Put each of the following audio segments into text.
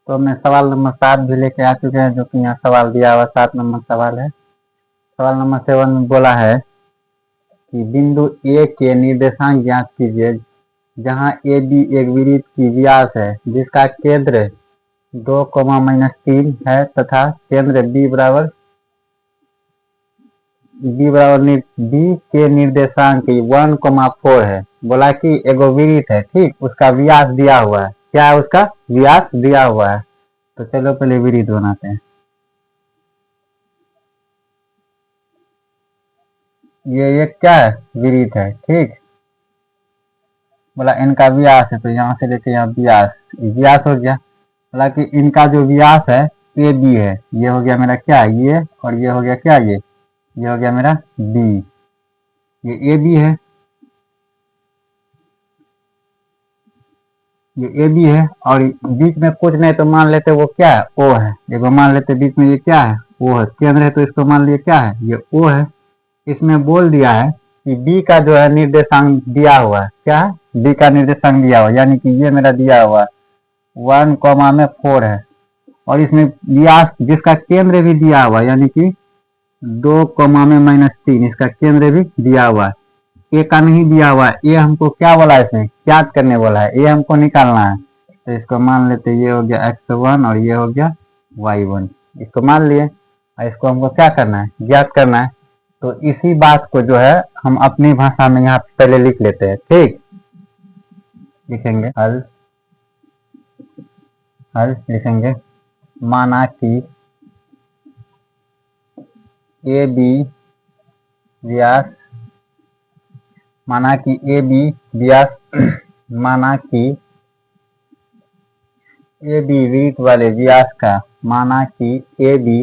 तो हमने सवाल नंबर 7 भी लेके आ चुके हैं, जो कि यहाँ सवाल दिया हुआ 7 नंबर सवाल है। सवाल नंबर 7 में बोला है कि बिंदु ए के निर्देशांक ज्ञात कीजिए, जहाँ ए बी एक वृत्त की व्यास है जिसका केंद्र 2, -3 है तथा केंद्र बी के निर्देशांक 1, 4 है। बोला कि एगो वृत्त है, ठीक, उसका व्यास दिया हुआ है। क्या है? उसका व्यास दिया हुआ है। तो चलो पहले वृत्त बनाते हैं। ये क्या है? वृत्त है, ठीक। बोला इनका व्यास है, तो यहाँ से लेके यहाँ व्यास हो गया। बोला कि इनका जो व्यास है ए बी है, ये हो गया मेरा क्या, ये, और ये हो गया क्या, ये हो गया मेरा बी। ये ए बी है, ये ए बी है, और बीच में कुछ नहीं तो मान लेते वो क्या है, ओ है। देखो मान लेते बीच में ये क्या है, ओ है। केंद्र है तो इसको मान लिए क्या है, ये ओ है। इसमें बोल दिया है कि बी का जो है निर्देशांक दिया हुआ है। क्या है? बी का निर्देशांक दिया हुआ, यानी कि ये मेरा दिया हुआ 1, 4 है। और इसमें व्यास जिसका केंद्र भी दिया हुआ, यानी कि 2, -3, इसका केंद्र भी दिया हुआ है। ए का नहीं दिया हुआ है। ए हमको क्या बोला है, इसमें ज्ञात करने बोला है, ए हमको निकालना है। तो इसको मान लेते, ये हो गया x1 और ये हो गया y1। इसको मान लिए और इसको हमको क्या करना है, ज्ञात करना है। तो इसी बात को जो है हम अपनी भाषा में यहाँ पहले लिख लेते हैं, ठीक। लिखेंगे हल लिखेंगे। माना कि ए बी व्यास, माना कि ए बी व्यास माना कि ए बी वृत्त वाले व्यास का, माना कि ए बी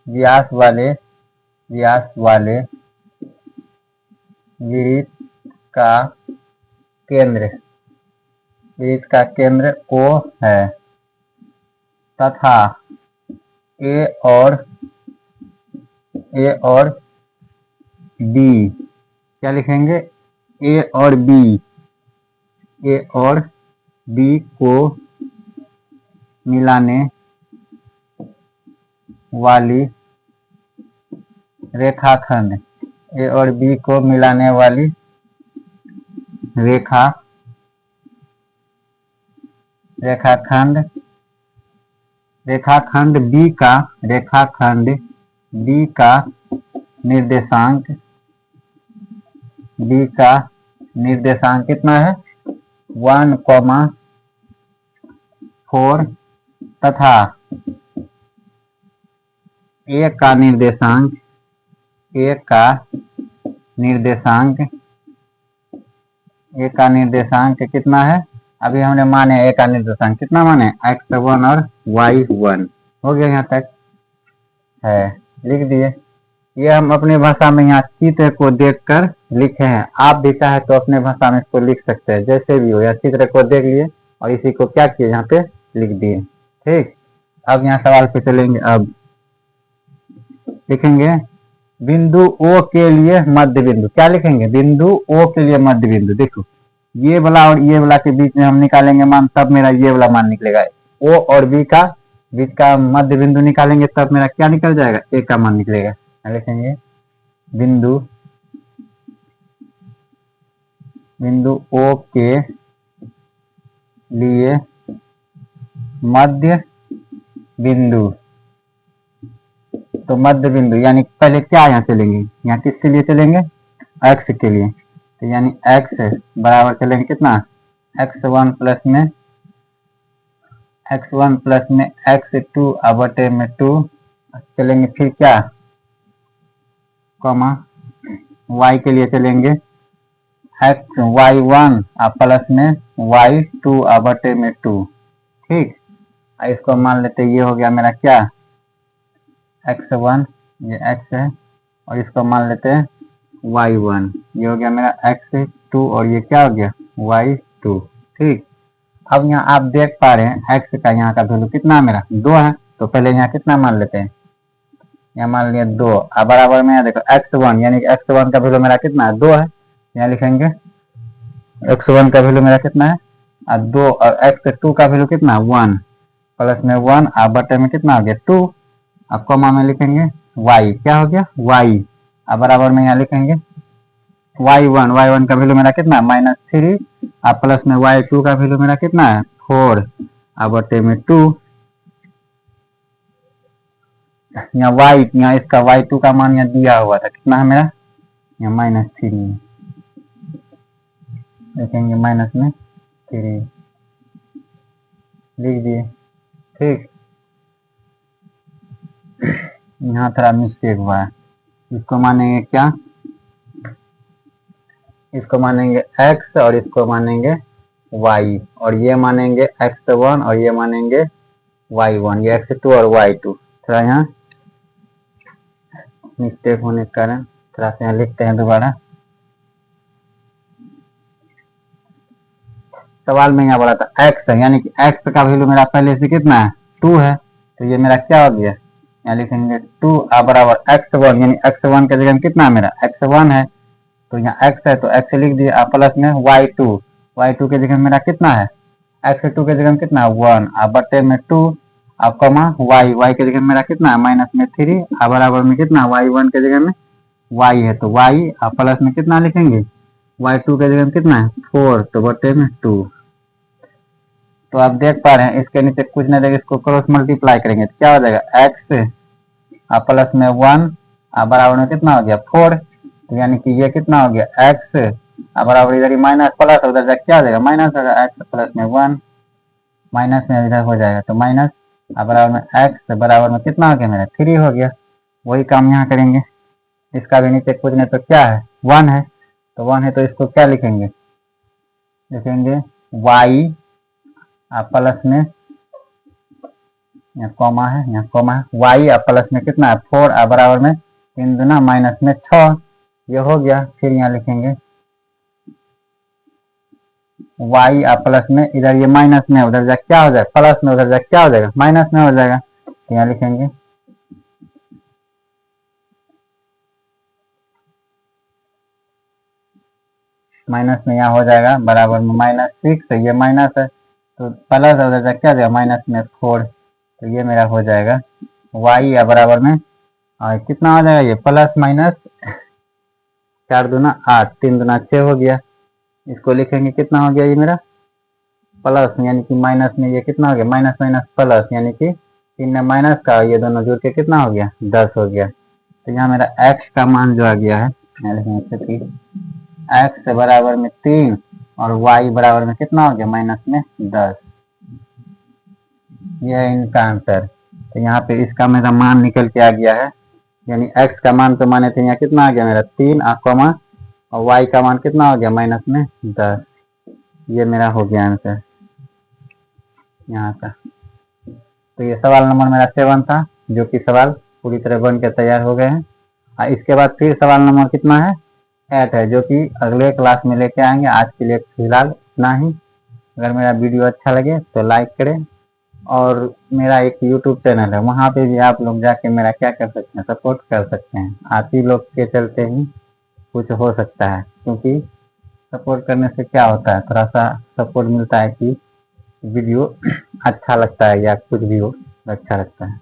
व्यास वाले वृत्त का केंद्र O है तथा ए और बी, क्या लिखेंगे, ए और बी को मिलाने वाली रेखाखंड, ए और बी को मिलाने वाली रेखाखंड बी का निर्देशांक कितना है, 1, 4 तथा ए का निर्देशांक कितना है। अभी हमने माने ए का निर्देशांक कितना माने, x1 और y1। हो गया, यहाँ तक है, लिख दिए। ये हम अपनी भाषा में यहाँ चित्र को देखकर लिखे हैं। आप भी चाहे तो अपने भाषा में इसको लिख सकते हैं, जैसे भी हो। या चित्र को देख लिए और इसी को क्या किए, यहाँ पे लिख दिए, ठीक। अब यहाँ सवाल पे चलेंगे। अब लिखेंगे बिंदु O के लिए मध्य बिंदु। क्या लिखेंगे, बिंदु O के लिए मध्य बिंदु। देखो ये वाला और ये वाला के बीच में हम निकालेंगे मान, तब मेरा ये वाला मान निकलेगा। O और B का बीच का मध्य बिंदु निकालेंगे तब मेरा क्या निकल जाएगा, A का मान निकलेगा। लिखेंगे बिंदु O के लिए मध्य बिंदु। तो मध्य बिंदु यानी पहले क्या यहाँ चलेंगे, यहाँ किसके लिए चलेंगे, x के लिए। तो यानी x बराबर चलेंगे कितना, x1 प्लस में x2 बटे में 2 चलेंगे। फिर क्या, कॉमा y के लिए चलेंगे y1 प्लस में y2 बटे में 2, ठीक। इसको मान लेते, ये हो गया मेरा क्या, x1, ये x है, और इसको मान लेते हैं y1, ये हो गया मेरा x2, और ये क्या हो गया y2, ठीक। अब यहाँ आप देख पा रहे हैं x का यहाँ का वैल्यू कितना मेरा 2 है। तो पहले यहाँ कितना मान लेते हैं, यहाँ मान लिया 2। अब बराबर में यहाँ देखो x1, यानी कि x1 का वैल्यू मेरा कितना है, 2 है। यहाँ लिखेंगे x1 का वैल्यू मेरा कितना है, और 2 और एक्स 2 का वैल्यू कितना 1 प्लस में 1 और बटे में कितना हो गया 2। अब कॉमा में लिखेंगे y क्या हो गया y अब बराबर में यहाँ लिखेंगे y1 का वैल्यू मेरा कितना -3 और प्लस में y2 का वैल्यू मेरा कितना है 4 और बटे में 2। यहाँ इसका y2 का मान यहाँ दिया हुआ था कितना है मेरा यहाँ -3 लिखेंगे माइनस में 3 लिख दिए। ठीक यहाँ थोड़ा मिस्टेक हुआ है इसको मानेंगे क्या इसको मानेंगे x और इसको मानेंगे y और ये मानेंगे x1 और ये मानेंगे y1 ये x2 और y2 थोड़ा यहाँ मिस्टेक होने के कारण थोड़ा सा यहाँ लिखते हैं दोबारा। सवाल में यहाँ बोला था x है यानी कि x का वैल्यू मेरा पहले से कितना है 2 है तो ये मेरा क्या हो गया यहाँ लिखेंगे 2 बराबर x1 यानी x1 के जगह में कितना है मेरा x1 है तो यहाँ x है तो x लिख दिया प्लस में y2 के जगह में मेरा कितना है x2 के जगह में कितना है 1 बटे में 2 अब कमा y के जगह में मेरा कितना है माइनस में 3 बराबर में कितना y1 के जगह में y है तो y प्लस में कितना लिखेंगे y2 के जगह में कितना है 4 तो बटे में 2। तो आप देख पा रहे हैं इसके नीचे कुछ नहीं देगा इसको क्रॉस मल्टीप्लाई करेंगे तो क्या हो जाएगा x प्लस में 1 बराबर में कितना हो गया 4 तो यानी कि ये कितना हो गया x बराबर इधर ही माइनस प्लस उधर जाकर क्या हो जाएगा माइनस होगा x प्लस में 1 माइनस में इधर हो जाएगा तो माइनस बराबर में x बराबर में कितना हो गया मेरा 3 हो गया। वही काम यहाँ करेंगे इसका भी नीचे कुछ नहीं तो क्या है 1 है तो 1 है तो इसको क्या लिखेंगे लिखेंगे y प्लस में यहाँ कॉमा है y प्लस में कितना है 4 बराबर में 3 दूना माइनस में 6 ये हो गया। फिर यहाँ लिखेंगे y प्लस में इधर ये माइनस में उधर जा क्या हो जाएगा प्लस में उधर जा क्या हो जाएगा माइनस में हो जाएगा तो यहाँ लिखेंगे माइनस में यहाँ हो जाएगा बराबर में -6 ये माइनस है तो प्लस उधर जा क्या हो जाएगा माइनस में 4 तो ये मेरा हो जाएगा y बराबर में और कितना हो जाएगा ये प्लस माइनस 4 दूना 8 3 दूना 6 हो गया। इसको लिखेंगे कितना हो गया ये मेरा प्लस यानी कि माइनस में ये कितना हो गया माइनस माइनस प्लस यानी कि 3 में माइनस का ये दोनों जोड़ के कितना हो गया 10 हो गया। तो यहाँ मेरा x का मान जो आ गया है x बराबर में 3 और y बराबर में कितना हो गया माइनस में 10 ये है इनका आंसर। तो यहाँ पे इसका मेरा मान निकल के आ गया है यानी x का मान तो माने थे यहाँ कितना आ गया मेरा 3 कॉमा और y का मान कितना हो गया माइनस में 10 ये मेरा हो गया आंसर यहाँ का। तो ये सवाल नंबर मेरा 7 था जो कि सवाल पूरी तरह बन के तैयार हो गए हैं। और इसके बाद फिर सवाल नंबर कितना है 8 है जो कि अगले क्लास में लेके आएंगे। आज के लिए फिलहाल इतना ही। अगर मेरा वीडियो अच्छा लगे तो लाइक करें और मेरा एक यूट्यूब चैनल है वहाँ पे भी आप लोग जाके मेरा क्या कर सकते हैं सपोर्ट कर सकते हैं। आप ही लोग के चलते ही कुछ हो सकता है क्योंकि सपोर्ट करने से क्या होता है थोड़ा सा सपोर्ट मिलता है कि वीडियो अच्छा लगता है या कुछ भी हो अच्छा लगता है।